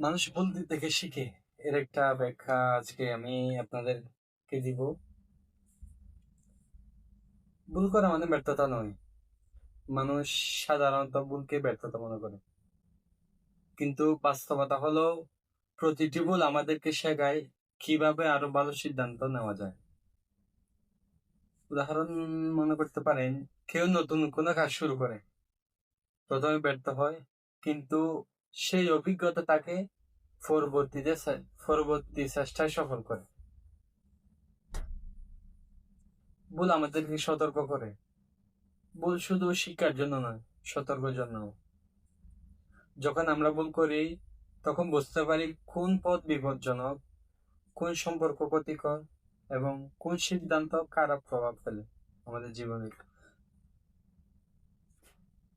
মানুষ ভুল থেকে শিখে, এর একটা ব্যাখ্যা আজকে আমি আপনাদেরকে দিব। ভুল করা মানে ব্যর্থতা নয়। মানুষ সাধারণত ভুলকে ব্যর্থতা মনে করে, কিন্তু বাস্তবতা হলো প্রতিটি ভুল আমাদেরকে শেখায় কিভাবে আরো ভালো সিদ্ধান্ত নেওয়া যায়। উদাহরণ মনে করতে পারেন, কেউ নতুন কোনো কাজ শুরু করে, প্রথমে ব্যর্থ হয়, কিন্তু সেই অভিজ্ঞতা তাকে পরবর্তী চেষ্টায় সফল করে। ভুল আমাদেরকে সতর্ক করে। ভুল শুধু শিক্ষার জন্য নয়, সতর্কের জন্য। যখন আমরা ভুল করি, তখন বুঝতে পারি কোন পথ বিপজ্জনক, কোন সম্পর্ক ক্ষতিকর, এবং কোন সিদ্ধান্ত খারাপ প্রভাব ফেলে আমাদের জীবনে।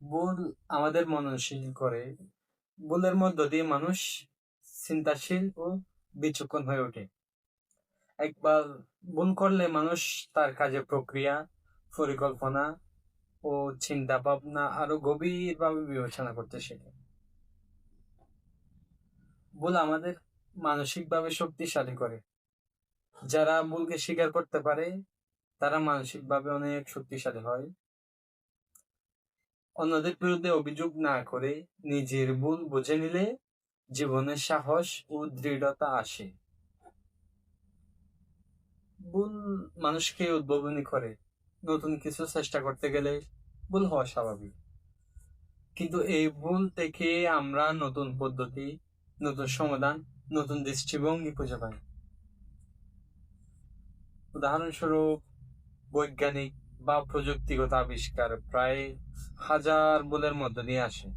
ভুল আমাদের মননশীল করে। ভুলের মধ্য দিয়ে মানুষ চিন্তাশীল ও বিচক্ষণ হয়ে ওঠে। একবার ভুল করলে মানুষ তার কাজের প্রক্রিয়া, পরিকল্পনা ও চিন্তা ভাবনা আরো গভীরভাবে বিবেচনা করতে শেখে। ভুল আমাদের মানসিকভাবে শক্তিশালী করে। যারা ভুলকে স্বীকার করতে পারে তারা মানসিকভাবে অনেক শক্তিশালী হয়। অন্যদের বিরুদ্ধে অভিযোগ না করে নিজের ভুল বুঝে নিলে জীবনের সাহস ও দৃঢ়তা আসে। ভুল মানুষকে উদ্ভাবনী করে। নতুন কিছু চেষ্টা করতে গেলে ভুল হওয়া স্বাভাবিক, কিন্তু এই ভুল থেকে আমরা নতুন পদ্ধতি, নতুন সমাধান, নতুন দৃষ্টিভঙ্গি খুঁজে পাই। উদাহরণস্বরূপ, বৈজ্ঞানিক বা প্রযুক্তিগত আবিষ্কার প্রায় হাজার ভুলের মধ্য দিয়ে আসে।